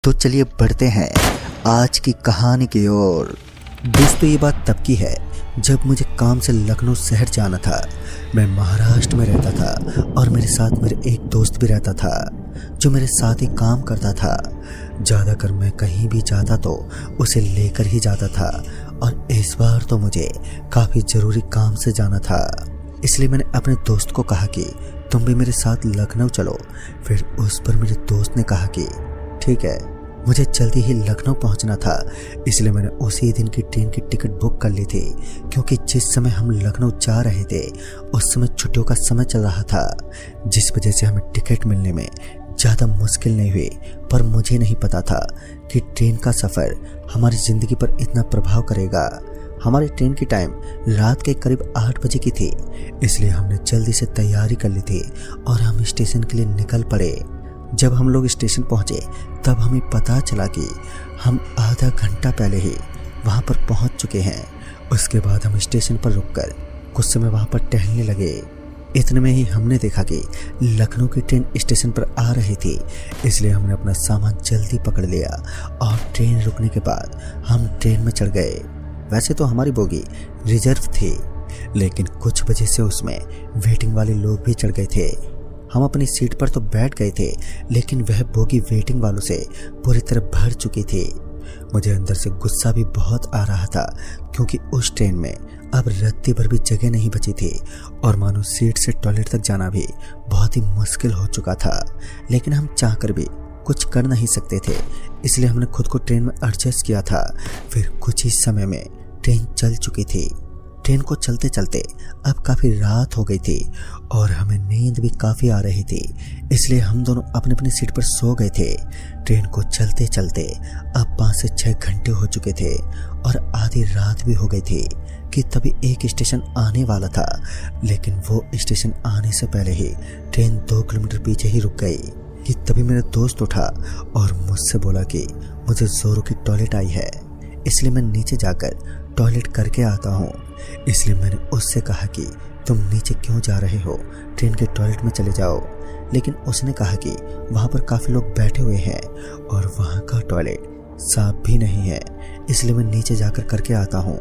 तो चलिए बढ़ते हैं आज की कहानी की ओर। दोस्तों ये बात तब की है जब मुझे काम से लखनऊ शहर जाना था। मैं महाराष्ट्र में रहता था और मेरे साथ मेरे एक दोस्त भी रहता था जो मेरे साथ ही काम करता था। ज़्यादातर मैं कहीं भी जाता तो उसे लेकर ही जाता था और इस बार तो मुझे काफ़ी ज़रूरी काम से जाना था। इसलिए मैंने अपने दोस्त को कहा कि तुम भी मेरे साथ लखनऊ चलो। फिर उस पर मेरे दोस्त ने कहा कि ठीक है। मुझे जल्दी ही लखनऊ पहुंचना था, इसलिए मैंने उसी दिन की ट्रेन की टिकट बुक कर ली थी। क्योंकि जिस समय हम लखनऊ जा रहे थे उस समय छुट्टियों का समय चल रहा था, जिस वजह से हमें टिकट मिलने में ज़्यादा मुश्किल नहीं हुई। पर मुझे नहीं पता था कि ट्रेन का सफ़र हमारी ज़िंदगी पर इतना प्रभाव करेगा। हमारी ट्रेन की टाइम रात के करीब 8 बजे की थी, इसलिए हमने जल्दी से तैयारी कर ली थी और हम स्टेशन के लिए निकल पड़े। जब हम लोग स्टेशन पहुंचे तब हमें पता चला कि हम आधा घंटा पहले ही वहां पर पहुंच चुके हैं। उसके बाद हम स्टेशन पर रुककर कुछ समय वहां पर टहलने लगे। इतने में ही हमने देखा कि लखनऊ की ट्रेन स्टेशन पर आ रही थी, इसलिए हमने अपना सामान जल्दी पकड़ लिया और ट्रेन रुकने के बाद हम ट्रेन में चढ़ गए। वैसे तो हमारी बोगी रिजर्व थी, लेकिन कुछ वजह से उसमें वेटिंग वाले लोग भी चढ़ गए थे। हम अपनी सीट पर तो बैठ गए थे, लेकिन वह बोगी वेटिंग वालों से पूरी तरह भर चुकी थी। मुझे अंदर से गुस्सा भी बहुत आ रहा था, क्योंकि उस ट्रेन में अब रत्ती भर भी जगह नहीं बची थी और मानो सीट से टॉयलेट तक जाना भी बहुत ही मुश्किल हो चुका था। लेकिन हम चाहकर भी कुछ कर नहीं सकते थे, इसलिए हमने खुद को ट्रेन में एडजस्ट किया था। फिर कुछ ही समय में ट्रेन चल चुकी थी। ट्रेन को चलते चलते अब काफ़ी रात हो गई थी और हमें नींद भी काफ़ी आ रही थी, इसलिए हम दोनों अपनी अपनी सीट पर सो गए थे। ट्रेन को चलते चलते अब 5 से 6 घंटे हो चुके थे और आधी रात भी हो गई थी कि तभी एक स्टेशन आने वाला था। लेकिन वो स्टेशन आने से पहले ही ट्रेन 2 किलोमीटर पीछे ही रुक गई कि तभी मेरा दोस्त उठा और मुझसे बोला कि मुझे जोरों की टॉयलेट आई है, इसलिए मैं नीचे जाकर टॉयलेट करके आता हूँ। इसलिए मैंने उससे कहा कि तुम नीचे क्यों जा रहे हो, ट्रेन के टॉयलेट में चले जाओ। लेकिन उसने कहा कि वहाँ पर काफ़ी लोग बैठे हुए हैं और वहाँ का टॉयलेट साफ भी नहीं है, इसलिए मैं नीचे जाकर करके आता हूँ।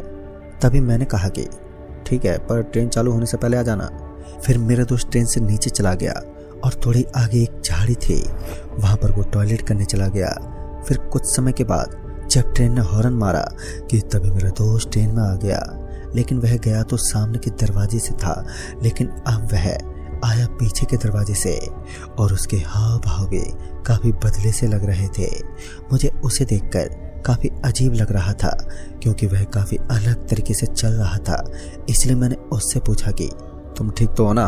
तभी मैंने कहा कि ठीक है, पर ट्रेन चालू होने से पहले आ जाना। फिर मेरा दोस्त ट्रेन से नीचे चला गया और थोड़ी आगे एक झाड़ी थी, वहाँ पर वो टॉयलेट करने चला गया। फिर कुछ समय के बाद जब ट्रेन ने हॉर्न मारा कि तभी मेरा दोस्त ट्रेन में आ गया। लेकिन वह गया तो सामने के दरवाजे से था, लेकिन अब वह आया पीछे के दरवाजे से और उसके हाव भाव भी काफ़ी बदले से लग रहे थे। मुझे उसे देखकर काफ़ी अजीब लग रहा था, क्योंकि वह काफ़ी अलग तरीके से चल रहा था। इसलिए मैंने उससे पूछा कि तुम ठीक तो हो ना?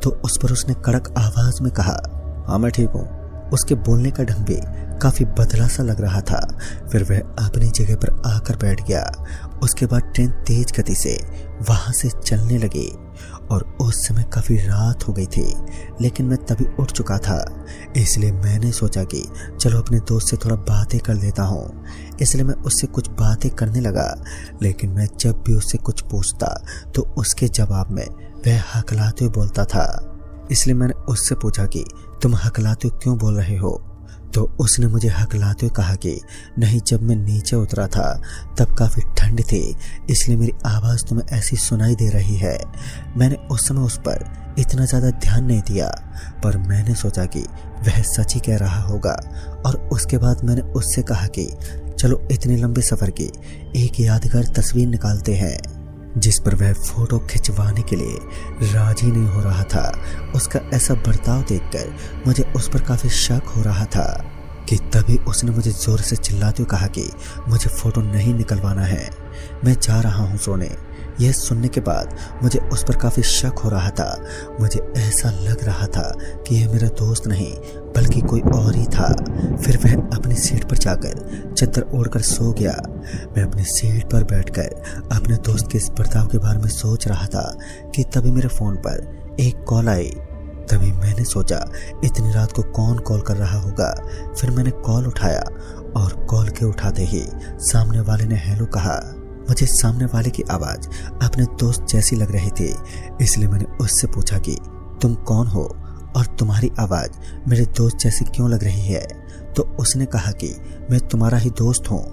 तो उस पर उसने कड़क आवाज़ में कहा, हाँ मैं ठीक हूँ। उसके बोलने का ढंग भी काफ़ी बदला सा लग रहा था। फिर वह अपनी जगह पर आकर बैठ गया। उसके बाद ट्रेन तेज गति से वहाँ से चलने लगी और उस समय काफ़ी रात हो गई थी, लेकिन मैं तभी उठ चुका था। इसलिए मैंने सोचा कि चलो अपने दोस्त से थोड़ा बातें कर लेता हूँ। इसलिए मैं उससे कुछ बातें करने लगा, लेकिन मैं जब भी उससे कुछ पूछता तो उसके जवाब में वह हकलाते हुए बोलता था। इसलिए मैंने उससे पूछा कि तुम हकलाते हुए क्यों बोल रहे हो? तो उसने मुझे हकलाते हुए कहा कि नहीं, जब मैं नीचे उतरा था तब काफ़ी ठंड थी, इसलिए मेरी आवाज़ तुम्हें ऐसी सुनाई दे रही है। मैंने उस समय उस पर इतना ज़्यादा ध्यान नहीं दिया, पर मैंने सोचा कि वह सच ही कह रहा होगा। और उसके बाद मैंने उससे कहा कि चलो इतने लंबे सफ़र की एक यादगार तस्वीर निकालते हैं, जिस पर वह फोटो खिंचवाने के लिए राजी नहीं हो रहा था। उसका ऐसा बर्ताव देखकर मुझे उस पर काफ़ी शक हो रहा था कि तभी उसने मुझे ज़ोर से चिल्लाते हुए कहा कि मुझे फ़ोटो नहीं निकलवाना है, मैं जा रहा हूँ सोने। यह सुनने के बाद मुझे उस पर काफ़ी शक हो रहा था। मुझे ऐसा लग रहा था कि यह मेरा दोस्त नहीं बल्कि कोई और ही था। फिर वह अपनी सीट पर जाकर चादर ओढ़कर सो गया। मैं अपनी सीट पर बैठकर अपने दोस्त के इस बर्ताव के बारे में सोच रहा था कि तभी मेरे फ़ोन पर एक कॉल आई। तभी मैंने सोचा इतनी रात को कौन कॉल कर रहा होगा। फिर मैंने कॉल उठाया और कॉल के उठाते ही सामने वाले ने हेलो कहा। मुझे सामने वाले की आवाज़ अपने दोस्त जैसी लग रही थी, इसलिए मैंने उससे पूछा कि तुम कौन हो और तुम्हारी आवाज़ मेरे दोस्त जैसी क्यों लग रही है? तो उसने कहा कि मैं तुम्हारा ही दोस्त हूँ।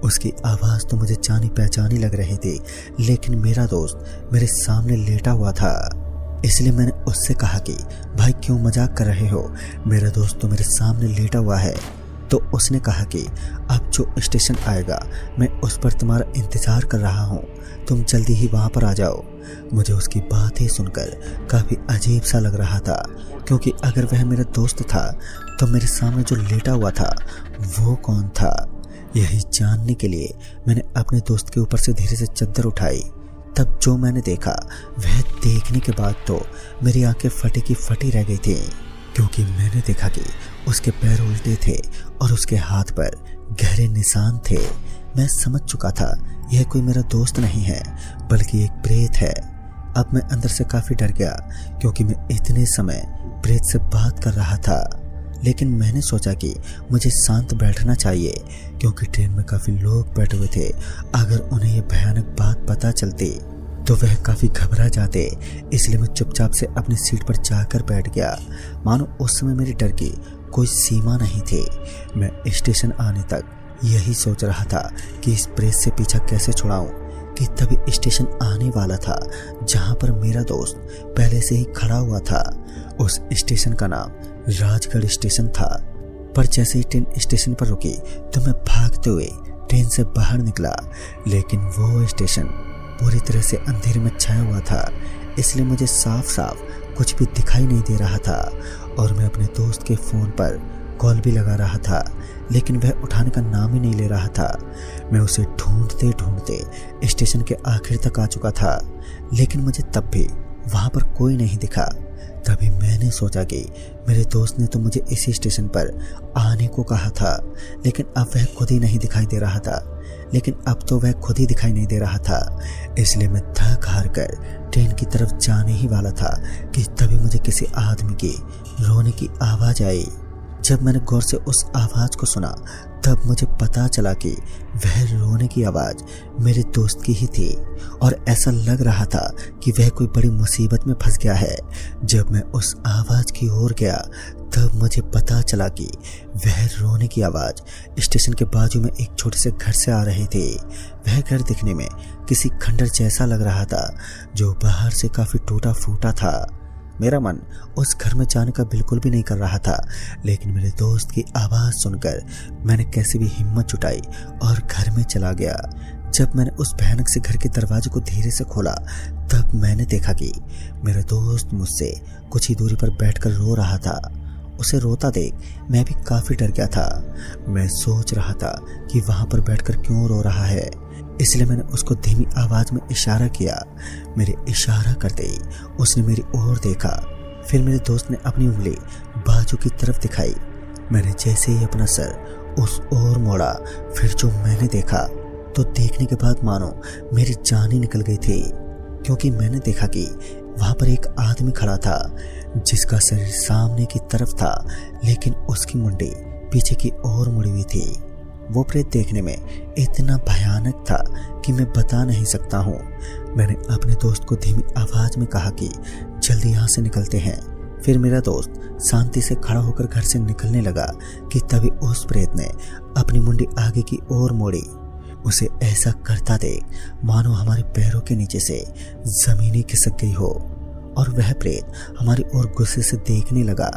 उसकी आवाज़ तो मुझे जानी पहचानी लग रही थी, लेकिन मेरा दोस्त मेरे सामने लेटा हुआ था। इसलिए मैंने उससे कहा कि भाई क्यों मजाक कर रहे हो, मेरा दोस्त तो मेरे सामने लेटा हुआ है। तो उसने कहा कि अब जो स्टेशन आएगा मैं उस पर तुम्हारा इंतज़ार कर रहा हूँ, तुम जल्दी ही वहाँ पर आ जाओ। मुझे उसकी बातें सुनकर काफ़ी अजीब सा लग रहा था, क्योंकि अगर वह मेरा दोस्त था तो मेरे सामने जो लेटा हुआ था वो कौन था। यही जानने के लिए मैंने अपने दोस्त के ऊपर से धीरे से चद्दर उठाई। तब जो मैंने देखा वह देखने के बाद तो मेरी आंखें फटी की फटी रह गई थी, क्योंकि मैंने देखा कि उसके पैर उल्टे थे और उसके हाथ पर गहरे निशान थे। मैं समझ चुका था यह कोई मेरा दोस्त नहीं है बल्कि एक प्रेत है। अब मैं अंदर से काफ़ी डर गया, क्योंकि मैं इतने समय प्रेत से बात कर रहा था। लेकिन मैंने सोचा कि मुझे शांत बैठना चाहिए, क्योंकि ट्रेन में काफ़ी लोग बैठे हुए थे। अगर उन्हें यह भयानक बात पता चलती तो वह काफ़ी घबरा जाते। इसलिए मैं चुपचाप से अपनी सीट पर जाकर बैठ गया, मानो उस समय मेरे डर की कोई सीमा नहीं थी। मैं स्टेशन आने तक यही सोच रहा था कि इस प्रेत से पीछा कैसे छुड़ाऊं, कि तभी स्टेशन आने वाला था जहां पर मेरा दोस्त पहले से ही खड़ा हुआ था। उस स्टेशन का नाम राजगढ़ स्टेशन था। पर जैसे ही ट्रेन स्टेशन पर रुकी तो मैं भागते हुए ट्रेन से बाहर निकला, लेकिन वो स्टेशन पूरी तरह से अंधेरे में छाया हुआ था, इसलिए मुझे साफ साफ कुछ भी दिखाई नहीं दे रहा था। और मैं अपने दोस्त के फ़ोन पर कॉल भी लगा रहा था, लेकिन वह उठाने का नाम ही नहीं ले रहा था। मैं उसे ढूंढते ढूंढते स्टेशन के आखिर तक आ चुका था, लेकिन मुझे तब भी वहाँ पर कोई नहीं दिखा। तभी मैंने सोचा कि मेरे दोस्त ने तो मुझे इसी स्टेशन पर आने को कहा था, लेकिन अब वह खुद ही नहीं दिखाई दे रहा था। लेकिन अब तो वह खुद ही दिखाई नहीं दे रहा था, इसलिए मैं थक हार कर ट्रेन की तरफ जाने ही वाला था कि तभी मुझे किसी आदमी की रोने की आवाज़ आई। जब मैंने गौर से उस आवाज़ को सुना तब मुझे पता चला कि वह रोने की आवाज़ मेरे दोस्त की ही थी, और ऐसा लग रहा था कि वह कोई बड़ी मुसीबत में फंस गया है। जब मैं उस आवाज़ की ओर गया तब मुझे पता चला कि वह रोने की आवाज़ स्टेशन के बाजू में एक छोटे से घर से आ रही थी। वह घर दिखने में किसी खंडर जैसा लग रहा था, जो बाहर से काफ़ी टूटा फूटा था। मेरा मन उस घर में जाने का बिल्कुल भी नहीं कर रहा था, लेकिन मेरे दोस्त की आवाज़ सुनकर मैंने कैसे भी हिम्मत जुटाई और घर में चला गया। जब मैंने उस भयानक से घर के दरवाजे को धीरे से खोला तब मैंने देखा कि मेरा दोस्त मुझसे कुछ ही दूरी पर बैठकर रो रहा था। उसे रोता देख मैं भी काफ़ी डर गया था। मैं सोच रहा था कि वहाँ पर बैठकर क्यों रो रहा है, इसलिए मैंने उसको धीमी आवाज़ में इशारा किया। मेरे इशारा करते ही उसने मेरी ओर देखा। फिर मेरे दोस्त ने अपनी उंगली बाजू की तरफ दिखाई। मैंने जैसे ही अपना सर उस ओर मोड़ा, फिर जो मैंने देखा तो देखने के बाद मानो मेरी जान ही निकल गई थी, क्योंकि मैंने देखा कि वहाँ पर एक आदमी खड़ा था जिसका शरीर सामने की तरफ था, लेकिन उसकी मुंडी पीछे की ओर मुड़ी हुई थी। वो प्रेत देखने में इतना भयानक था कि मैं बता नहीं सकता हूँ। मैंने अपने दोस्त को धीमी आवाज़ में कहा कि जल्दी यहाँ से निकलते हैं। फिर मेरा दोस्त शांति से खड़ा होकर घर से निकलने लगा कि तभी उस प्रेत ने अपनी मुंडी आगे की ओर मोड़ी। उसे ऐसा करता देख मानो हमारे पैरों के नीचे से जमीन ही खिसक गई हो, और वह प्रेत हमारी ओर गुस्से से देखने लगा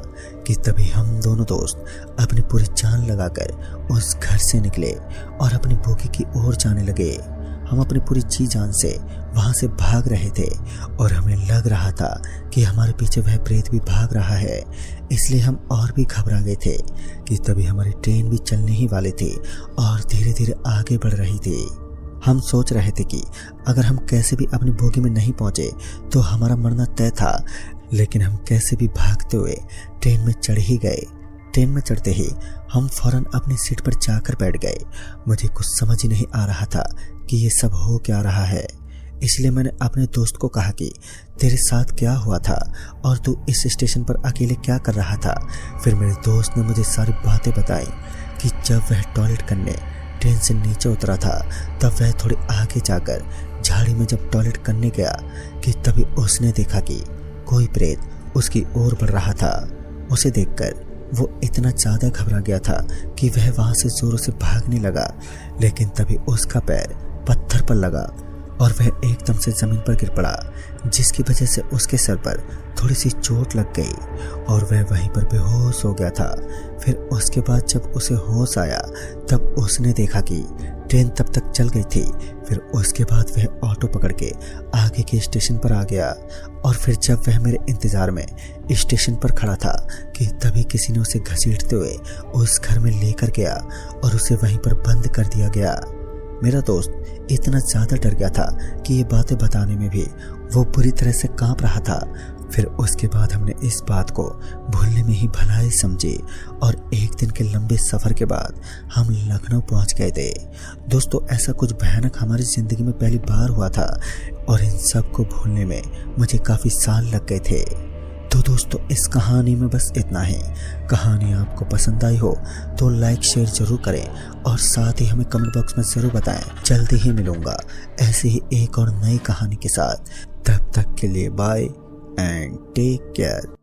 कि तभी हम दोनों दोस्त अपनी पूरी जान लगाकर उस घर से निकले और अपनी बोगी की ओर जाने लगे। हम अपनी पूरी जी जान से वहाँ से भाग रहे थे, और हमें लग रहा था कि हमारे पीछे वह प्रेत भी भाग रहा है, इसलिए हम और भी घबरा गए थे कि तभी हमारी ट्रेन भी चलने ही वाली थी और धीरे धीरे आगे बढ़ रही थी। हम सोच रहे थे कि अगर हम कैसे भी अपनी बोगी में नहीं पहुंचे तो हमारा मरना तय था, लेकिन हम कैसे भी भागते हुए ट्रेन में चढ़ ही गए। ट्रेन में चढ़ते ही हम फौरन अपनी सीट पर जाकर बैठ गए। मुझे कुछ समझ ही नहीं आ रहा था कि ये सब हो क्या रहा है, इसलिए मैंने अपने दोस्त को कहा कि तेरे साथ क्या हुआ था और तू इस स्टेशन पर अकेले क्या कर रहा था। फिर मेरे दोस्त ने मुझे सारी बातें बताई कि जब वह टॉयलेट करने ट्रेन से नीचे उतरा था तब वह थोड़ी आगे जाकर झाड़ी में जब टॉयलेट करने गया कि तभी उसने देखा कि कोई प्रेत उसकी ओर बढ़ रहा था। उसे देखकर वो इतना ज़्यादा घबरा गया था कि वह वहाँ से जोरों से भागने लगा, लेकिन तभी उसका पैर पत्थर पर लगा और वह एकदम से ज़मीन पर गिर पड़ा, जिसकी वजह से उसके सर पर थोड़ी सी चोट लग गई और वह वहीं पर बेहोश हो गया था। फिर उसके बाद जब उसे होश आया तब उसने देखा कि ट्रेन तब तक चल गई थी। फिर उसके बाद वह ऑटो पकड़ के आगे के स्टेशन पर आ गया और फिर जब वह मेरे इंतज़ार में स्टेशन पर खड़ा था कि तभी किसी ने उसे घसीटते हुए उस घर में लेकर गया और उसे वहीं पर बंद कर दिया गया। मेरा दोस्त इतना ज़्यादा डर गया था कि ये बातें बताने में भी वो बुरी तरह से कांप रहा था। फिर उसके बाद हमने इस बात को भूलने में ही भलाई समझी और एक दिन के लंबे सफ़र के बाद हम लखनऊ पहुंच गए थे। दोस्तों, ऐसा कुछ भयानक हमारी ज़िंदगी में पहली बार हुआ था और इन सब को भूलने में मुझे काफ़ी साल लग गए थे। तो दोस्तों, इस कहानी में बस इतना ही। कहानी आपको पसंद आई हो तो लाइक शेयर ज़रूर करें और साथ ही हमें कमेंट बॉक्स में ज़रूर बताएं। जल्दी ही मिलूंगा ऐसे ही एक और नई कहानी के साथ। तब तक के लिए बाय एंड टेक केयर।